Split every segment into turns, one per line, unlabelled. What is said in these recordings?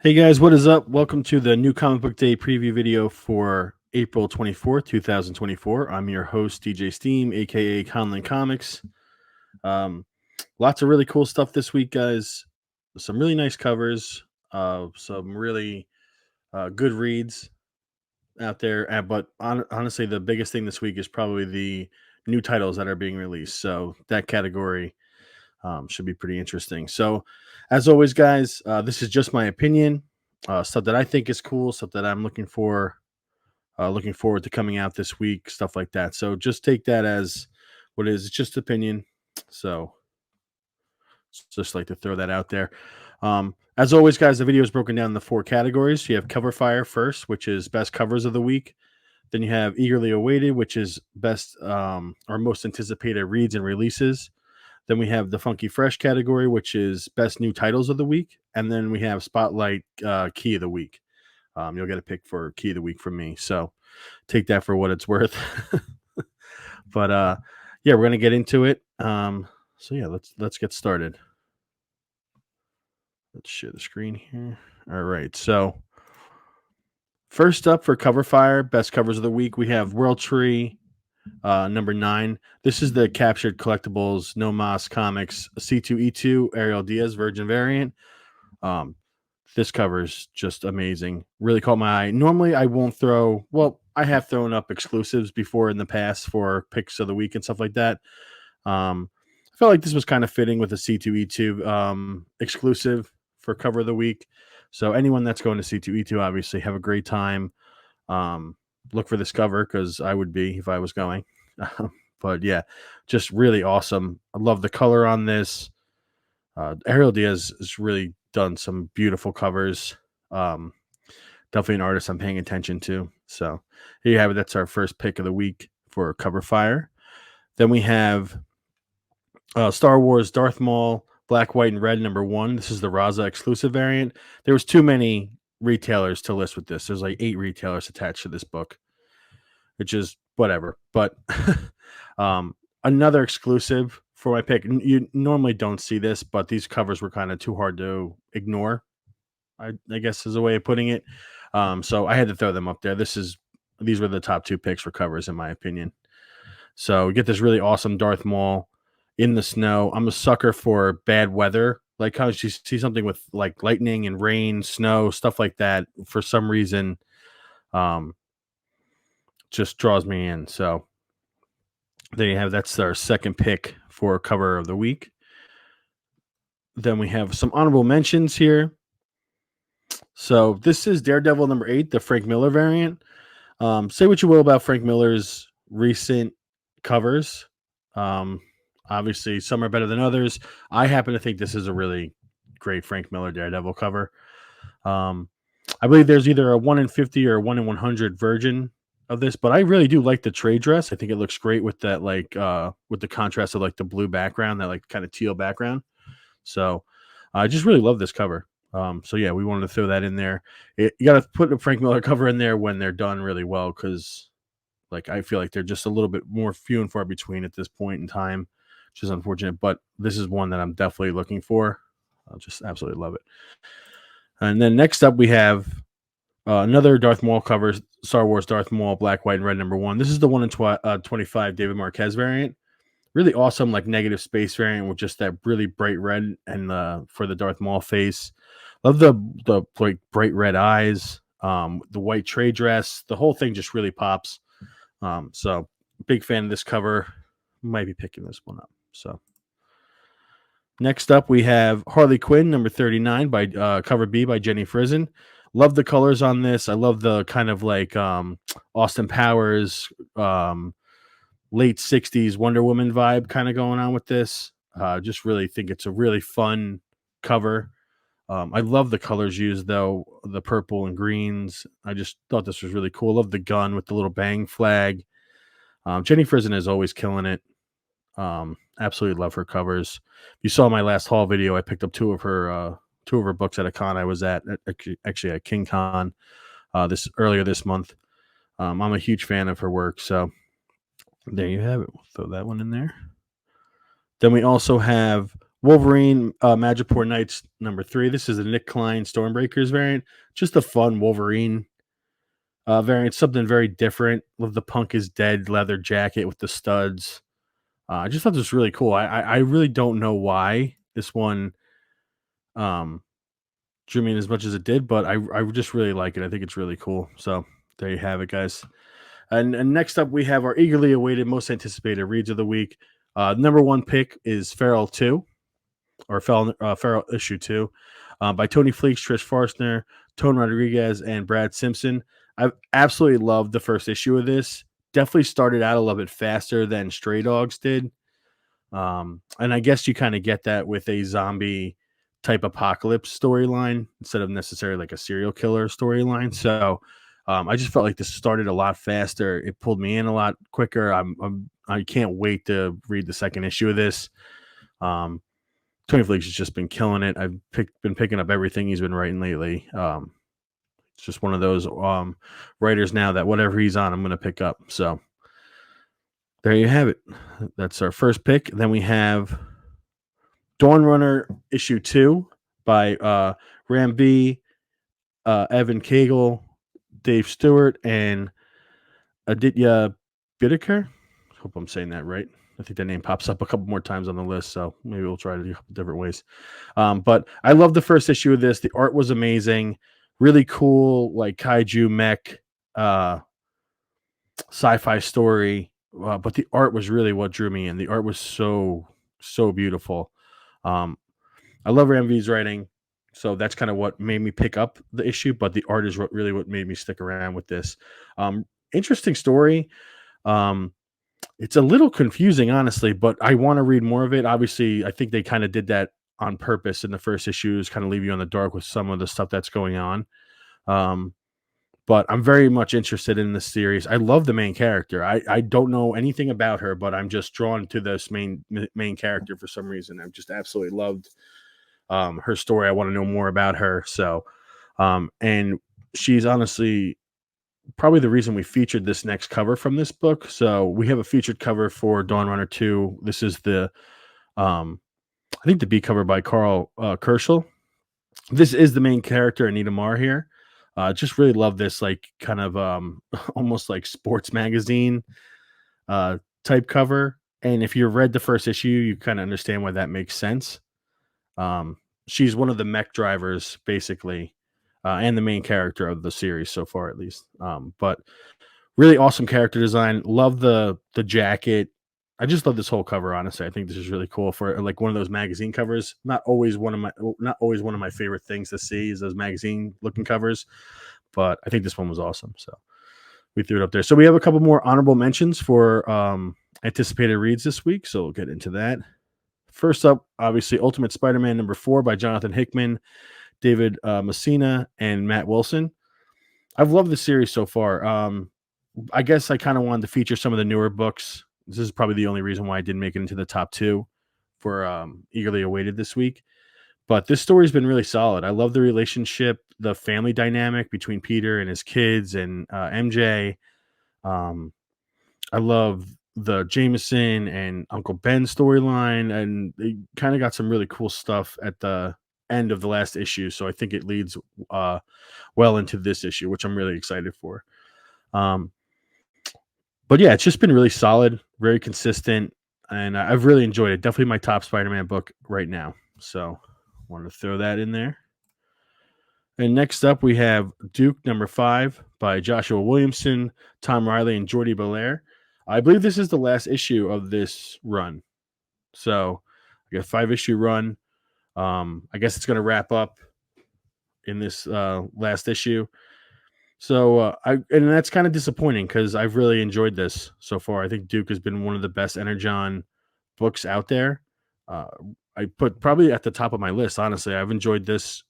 Hey guys, what is up? Welcome to the new comic book day preview video for April 24th, 2024. I'm your host, DJ Steam, aka Conlin Comics. Um, Lots of really cool stuff this week, guys. Some really nice covers, some really good reads out there. But honestly, the biggest thing this week is probably the new titles that are being released. So that category should be pretty interesting. So, as always, guys, this is just my opinion. Stuff that I think is cool, stuff that I'm looking forward to coming out this week, stuff like that. So just take that as what it is. It's just opinion. So just like to throw that out there. As always, guys, the video is broken down into four categories. You have cover fire first, which is best covers of the week. Then you have eagerly awaited, which is best or most anticipated reads and releases. Then we have the Funky Fresh category, which is best new titles of the week. And then we have Spotlight Key of the Week. You'll get a pick for Key of the Week from me. So take that for what it's worth. But yeah, we're going to get into it. So yeah, let's get started. Let's share the screen here. All right. So first up for cover fire, best covers of the week, we have World Tree number 9. This is the captured collectibles No Mas Comics C2E2 Ariel Diaz Virgin variant. This cover is just amazing. Really caught my eye. Normally, I won't throw. Well, I have thrown up exclusives before in the past for picks of the week and stuff like that. I felt like this was kind of fitting with a C2E2 exclusive for cover of the week. So anyone that's going to C2E2, obviously, have a great time. Look for this cover because I would be if I was going. But yeah, just really awesome. I love the color on this. Ariel Diaz has really done some beautiful covers. Definitely an artist I'm paying attention to. So here you have it. That's our first pick of the week for cover fire. Then we have Star Wars Darth Maul Black, White, and Red number 1. This is the Raza exclusive variant. There was too many retailers to list with this. There's like 8 retailers attached to this book, which is whatever. But another exclusive for my pick. You normally don't see this, but these covers were kind of too hard to ignore. I guess is a way of putting it. So I had to throw them up there. These were the top 2 picks for covers in my opinion. So we get this really awesome Darth Maul in the snow. I'm a sucker for bad weather. Like how you see something with like lightning and rain, snow, stuff like that. For some reason, just draws me in. So there you have. That's our second pick for cover of the week. Then we have some honorable mentions here. So this is Daredevil number 8, the Frank Miller variant. Say what you will about Frank Miller's recent covers. Obviously, some are better than others. I happen to think this is a really great Frank Miller Daredevil cover. I believe there's either a 1 in 50 or a 1 in 100 version of this, but I really do like the trade dress. I think it looks great with that, like with the contrast of like the blue background, that like kind of teal background. So I just really love this cover. So yeah, we wanted to throw that in there. You got to put a Frank Miller cover in there when they're done really well, because like I feel like they're just a little bit more few and far between at this point in time, which is unfortunate. But this is one that I'm definitely looking for. I just absolutely love it. And then next up we have another Darth Maul cover, Star Wars Darth Maul Black, White, and Red number 1. This is the 1 in 25 David Marquez variant. Really awesome, like negative space variant with just that really bright red and for the Darth Maul face. Love the like bright red eyes, the white trade dress. The whole thing just really pops. So big fan of this cover. Might be picking this one up. So next up we have Harley Quinn number 39 by cover B by Jenny Frison. Love the colors on this. I love the kind of like Austin Powers late 60s Wonder Woman vibe kind of going on with this. Just really think it's a really fun cover. I love the colors used, though, the purple and greens. I just thought this was really cool. Love the gun with the little bang flag. Jenny Frison is always killing it. Absolutely love her covers. If you saw my last haul video, I picked up two of her books at a con I was at, actually at King Con earlier this month. I'm a huge fan of her work, so there you have it. We'll throw that one in there. Then we also have Wolverine Madripoor Knights number 3. This is a Nick Klein Stormbreakers variant. Just a fun Wolverine variant, something very different. Love the Punk is Dead leather jacket with the studs. I just thought this was really cool. I really don't know why this one um, drew me in as much as it did, but I just really like it. I think it's really cool. So there you have it, guys. And next up, we have our eagerly awaited, most anticipated reads of the week. Number 1 pick is Feral 2, or Feral Issue 2, by Tony Fleeks, Trish Forstner, Tone Rodriguez, and Brad Simpson. I've absolutely loved the first issue of this. Definitely started out a little bit faster than Stray Dogs did. And I guess you kind of get that with a zombie type apocalypse storyline instead of necessarily like a serial killer storyline. So I just felt like this started a lot faster. It pulled me in a lot quicker. I can't wait to read the second issue of this. Tony Fleeks has just been killing it. I've been picking up everything he's been writing lately. It's just one of those writers now that whatever he's on, I'm going to pick up. So there you have it. That's our first pick. Then we have Dawn Runner issue 2 by Ram B, Evan Cagle, Dave Stewart, and Aditya Bidekar. Hope I'm saying that right. I think that name pops up a couple more times on the list, so maybe we'll try to do a couple different ways. But I love the first issue of this. The art was amazing. Really cool, like kaiju mech sci-fi story. But the art was really what drew me in. The art was so beautiful. I love Ram V's writing, so that's kind of what made me pick up the issue. But the art is what made me stick around with this. Interesting story. It's a little confusing, honestly, but I want to read more of it. Obviously, I think they kind of did that on purpose in the first issues, kind of leave you in the dark with some of the stuff that's going on. But I'm very much interested in this series. I love the main character. I don't know anything about her, but I'm just drawn to this main character for some reason. I've just absolutely loved her story. I want to know more about her. So, and she's honestly probably the reason we featured this next cover from this book. So we have a featured cover for Dawn Runner 2. This is the, I think the B cover by Carl Kerschel. This is the main character, Anita Marr here. Just really love this, like kind of almost like sports magazine type cover. And if you've read the first issue, you kind of understand why that makes sense. She's one of the mech drivers, basically, and the main character of the series so far, at least. But really awesome character design. Love the jacket. I just love this whole cover. Honestly, I think this is really cool for like one of those magazine covers. Not always one of my favorite things to see is those magazine looking covers, but I think this one was awesome. So we threw it up there. So we have a couple more honorable mentions for anticipated reads this week. So we'll get into that. First up, obviously, Ultimate Spider-Man number 4 by Jonathan Hickman, David Messina, and Matt Wilson. I've loved the series so far. I guess I kind of wanted to feature some of the newer books. This is probably the only reason why I didn't make it into the top 2 for eagerly awaited this week. But this story's been really solid. I love the relationship, the family dynamic between Peter and his kids and MJ. I love the Jameson and Uncle Ben storyline, and they kind of got some really cool stuff at the end of the last issue. So I think it leads well into this issue, which I'm really excited for. But yeah, it's just been really solid, very consistent, and I've really enjoyed it. Definitely my top Spider-Man book right now. So wanted to throw that in there. And next up, we have Duke number 5 by Joshua Williamson, Tom Riley, and Jordi Belair. I believe this is the last issue of this run. So I got a 5-issue run. I guess it's going to wrap up in this last issue. So and that's kind of disappointing because I've really enjoyed this so far. I think Duke has been one of the best Energon books out there. I put probably at the top of my list, honestly. I've enjoyed this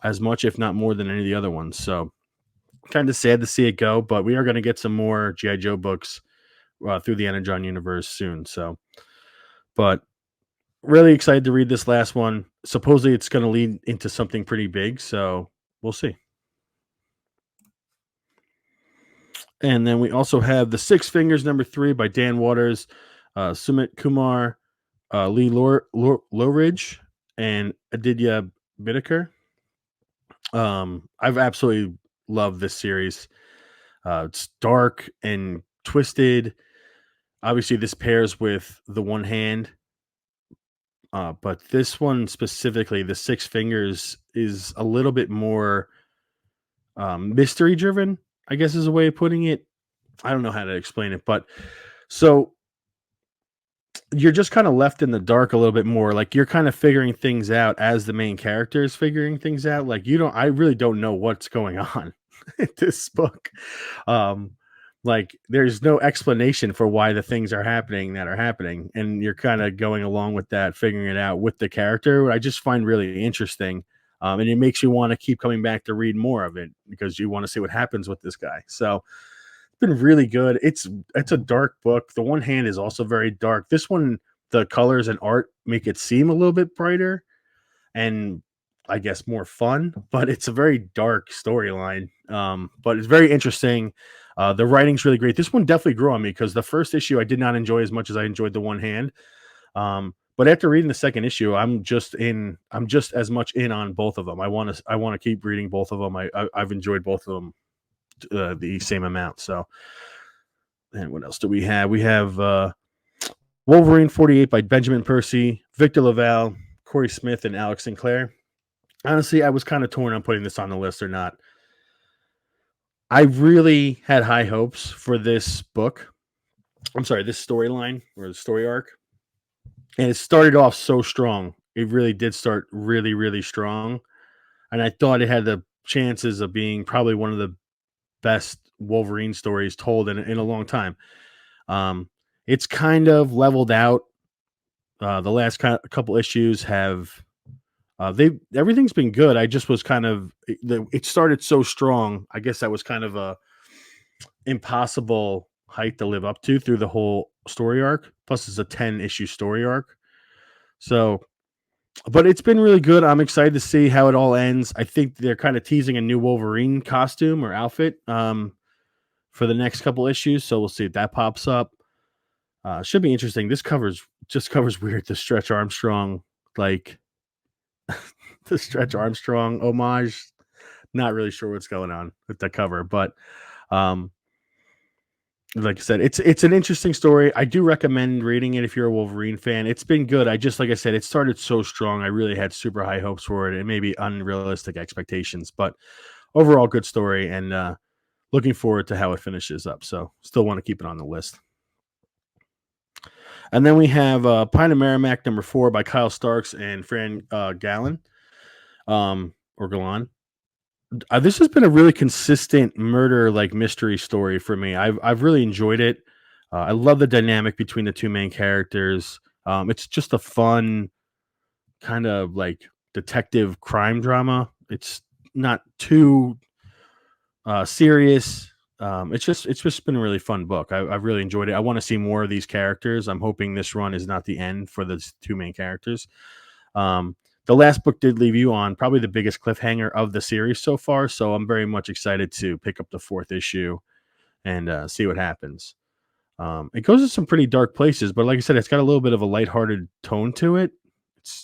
as much, if not more, than any of the other ones. So kind of sad to see it go, but we are going to get some more G.I. Joe books through the Energon universe soon. So, but really excited to read this last one. Supposedly it's going to lead into something pretty big. So we'll see. And then we also have The Six Fingers number 3 by Dan Waters, Sumit Kumar, Lee Lowridge and Aditya Bidikar. I've absolutely loved this series. It's dark and twisted. Obviously, this pairs with the one hand, but this one specifically, the Six Fingers, is a little bit more mystery driven, I guess is a way of putting it. I don't know how to explain it, but so you're just kind of left in the dark a little bit more. Like you're kind of figuring things out as the main character is figuring things out. Like I really don't know what's going on in this book. Um, like there's no explanation for why the things are happening that are happening. And you're kind of going along with that, figuring it out with the character, what I just find really interesting. And it makes you want to keep coming back to read more of it because you want to see what happens with this guy. So, been really good. It's a dark book. The one hand is also very dark. This one, the colors and art make it seem a little bit brighter and I guess more fun, but it's a very dark storyline. But it's very interesting. The writing's really great. This one definitely grew on me because the first issue I did not enjoy as much as I enjoyed the one hand. But after reading the second issue, I'm just as much in on both of them. I want to keep reading both of them. I've enjoyed both of them the same amount. So, and what else do we have? We have Wolverine 48 by Benjamin Percy, Victor Laval, Corey Smith, and Alex Sinclair. Honestly, I was kind of torn on putting this on the list or not. I really had high hopes for this book. I'm sorry, this storyline or the story arc. And it started off so strong. It really did start really, really strong. And I thought it had the chances of being probably one of the best Wolverine stories told in a long time. It's kind of leveled out. The last couple issues have everything's been good. I just was kind of it started so strong. I guess that was kind of a impossible height to live up to through the whole story arc. Plus, it's a 10-issue story arc. So, but it's been really good. I'm excited to see how it all ends. I think they're kind of teasing a new Wolverine costume or outfit for the next couple issues. So we'll see if that pops up. Should be interesting. This covers weird. The Stretch Armstrong, like the Stretch Armstrong homage. Not really sure what's going on with the cover, but like I said, it's an interesting story. I do recommend reading it if you're a Wolverine fan. It's been good. Like I said, it started so strong. I really had super high hopes for it and maybe unrealistic expectations, but overall good story and looking forward to how it finishes up. So still want to keep it on the list. And then we have Pine of Merrimack #4 by Kyle Starks and Fran Gallen, or Galan. This has been a really consistent murder like mystery story for me. I've really enjoyed it. I love the dynamic between the two main characters. It's just a fun kind of like detective crime drama. It's not too serious. It's just been a really fun book. I've really enjoyed it. I want to see more of these characters. I'm hoping this run is not the end for the two main characters. The last book did leave you on probably the biggest cliffhanger of the series so far. So I'm very much excited to pick up the 4th issue and see what happens. It goes to some pretty dark places, but like I said, it's got a little bit of a lighthearted tone to it.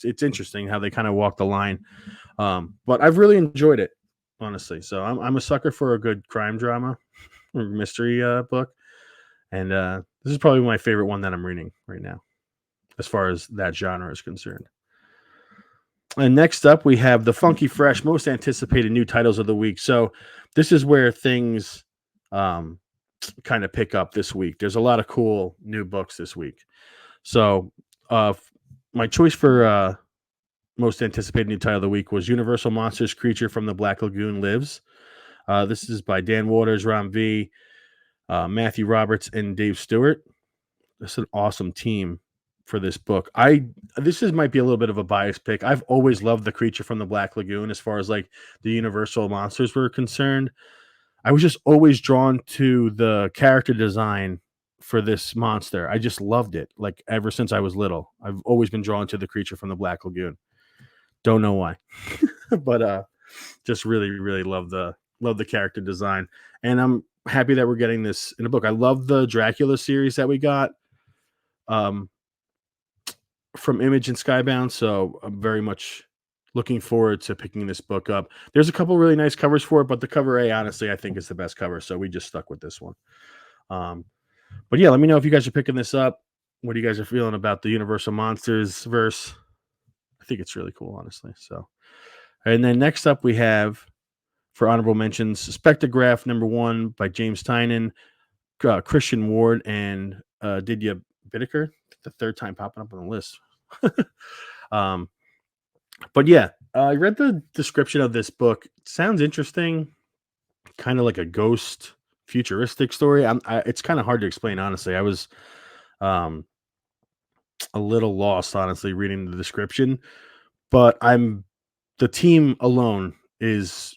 It's interesting how they kind of walk the line. But I've really enjoyed it, honestly. So I'm a sucker for a good crime drama or mystery book. And this is probably my favorite one that I'm reading right now, as far as that genre is concerned. And next up, we have the Funky Fresh most anticipated new titles of the week. So this is where things kind of pick up this week. There's a lot of cool new books this week. So my choice for most anticipated new title of the week was Universal Monsters Creature from the Black Lagoon Lives. This is by Dan Waters, Ram V, Matthew Roberts, and Dave Stewart. It's an awesome team for this book. Might be a little bit of a biased pick. I've always loved the Creature from the Black Lagoon as far as like the Universal monsters were concerned. I was just always drawn to the character design for this monster. I just loved it. Like ever since I was little, I've always been drawn to the Creature from the Black Lagoon. Don't know why, but just really, really love the character design, and I'm happy that we're getting this in a book. I love the Dracula series that we got. from Image and Skybound, so I'm very much looking forward to picking this book up. There's a couple really nice covers for it, but the cover A, honestly, I think is the best cover, so we just stuck with this one. But yeah, let me know if you guys are picking this up. What you guys are feeling about the Universal Monsters verse. I think it's really cool, honestly. So, and then next up we have, for honorable mentions, Spectrograph #1 by James Tynan, Christian Ward, and Didier Bittaker. The third time popping up on the list. But yeah, I read the description of this book. It sounds interesting, kind of like a ghost futuristic story. It's kind of hard to explain, honestly. I was a little lost, honestly, reading the description, but the team alone is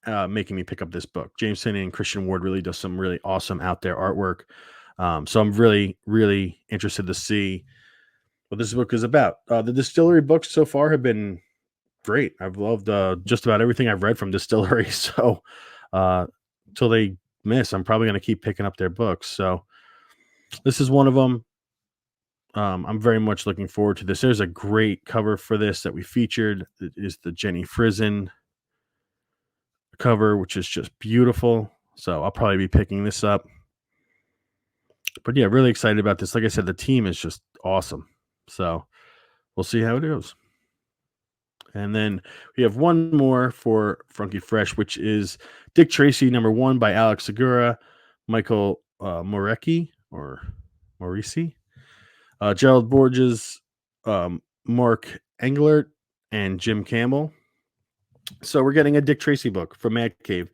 making me pick up this book. James Tynan and Christian Ward really does some really awesome out there artwork. So I'm really, really interested to see what this book is about. The Distillery books so far have been great. I've loved just about everything I've read from Distillery. So till they miss, I'm probably going to keep picking up their books. So this is one of them. I'm very much looking forward to this. There's a great cover for this that we featured. It is the Jenny Frison cover, which is just beautiful. So I'll probably be picking this up. But yeah, really excited about this. Like I said, the team is just awesome. So we'll see how it goes. And then we have one more for Funky Fresh, which is Dick Tracy #1 by Alex Segura, Michael Morecki or Morisi, Gerald Borges, Mark Englert, and Jim Campbell. So we're getting a Dick Tracy book from Mad Cave.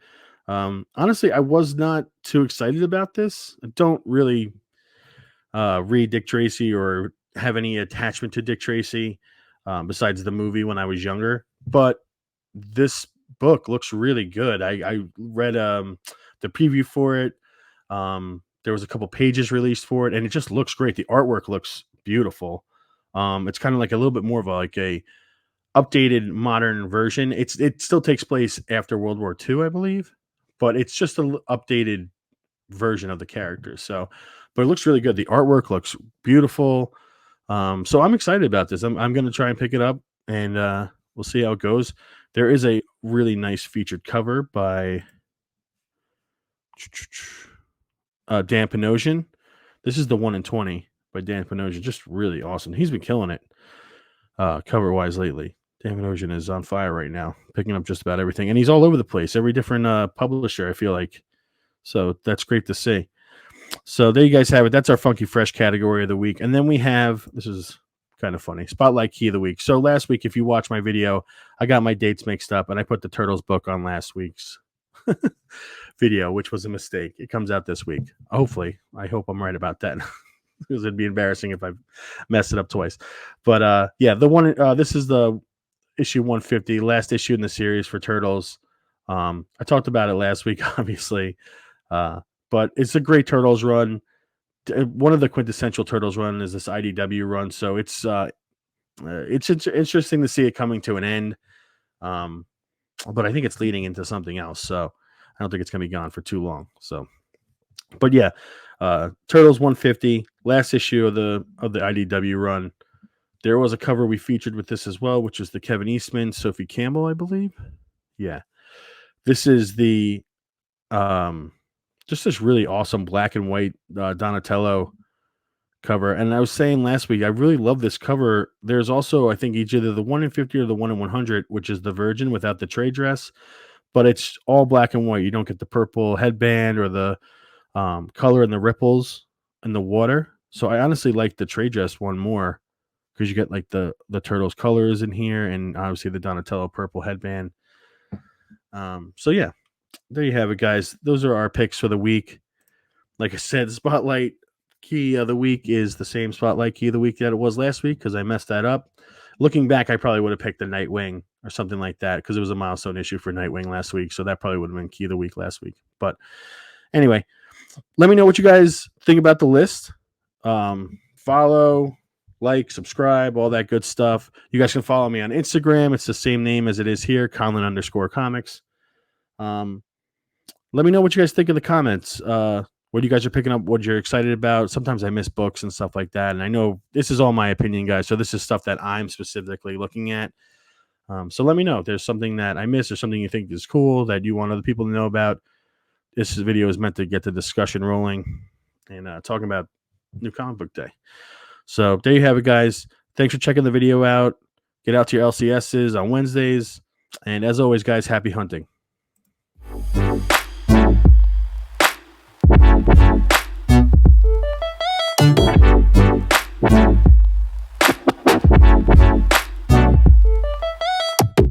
Honestly, I was not too excited about this. I don't really read Dick Tracy or have any attachment to Dick Tracy besides the movie when I was younger. But this book looks really good. I read the preview for it. There was a couple pages released for it, and it just looks great. The artwork looks beautiful. It's kind of like a little bit more of a updated modern version. It still takes place after World War II, I believe, but it's just an updated version of the characters. So, but it looks really good. The artwork looks beautiful. So I'm excited about this. I'm going to try and pick it up, and we'll see how it goes. There is a really nice featured cover by Dan Panosian. This is the 1 in 20 by Dan Panosian. Just really awesome. He's been killing it cover wise lately. Dan Panosian is on fire right now, picking up just about everything, and he's all over the place. Every different publisher, I feel like. So that's great to see. So there you guys have it. That's our Funky Fresh category of the week. And then we have, this is kind of funny, Spotlight Key of the Week. So last week, if you watch my video, I got my dates mixed up and I put the Turtles book on last week's video, which was a mistake. It comes out this week. Hopefully. I hope I'm right about that because it'd be embarrassing if I messed it up twice. But yeah, the one, this is the issue 150, last issue in the series for Turtles. I talked about it last week, obviously. But it's a great Turtles run. One of the quintessential Turtles run is this IDW run. So it's interesting to see it coming to an end. But I think it's leading into something else. So I don't think it's going to be gone for too long. So, but yeah, Turtles 150, last issue of the IDW run. There was a cover we featured with this as well, which is the Kevin Eastman, Sophie Campbell, I believe. Yeah. This is the just this really awesome black and white Donatello cover. And I was saying last week, I really love this cover. There's also, I think, either the 1 in 50 or the 1 in 100, which is the Virgin without the trade dress, but it's all black and white. You don't get the purple headband or the color and the ripples in the water. So I honestly like the trade dress one more because you get like the Turtles colors in here and obviously the Donatello purple headband. So yeah. There you have it, guys. Those are our picks for the week. Like I said, Spotlight Key of the Week is the same Spotlight Key of the Week that it was last week because I messed that up. Looking back, I probably would have picked the Nightwing or something like that because it was a milestone issue for Nightwing last week. So that probably would have been Key of the Week last week. But anyway, let me know what you guys think about the list. Follow, like, subscribe, all that good stuff. You guys can follow me on Instagram. It's the same name as it is here, Conlon_Comics. Let me know what you guys think in the comments. what you guys are picking up, what you're excited about. Sometimes I miss books and stuff like that. And I know this is all my opinion, guys. So this is stuff that I'm specifically looking at. So let me know if there's something that I missed or something you think is cool that you want other people to know about. This video is meant to get the discussion rolling and talking about New Comic Book Day. So there you have it, guys. Thanks for checking the video out. Get out to your LCSs on Wednesdays. And as always, guys, happy hunting.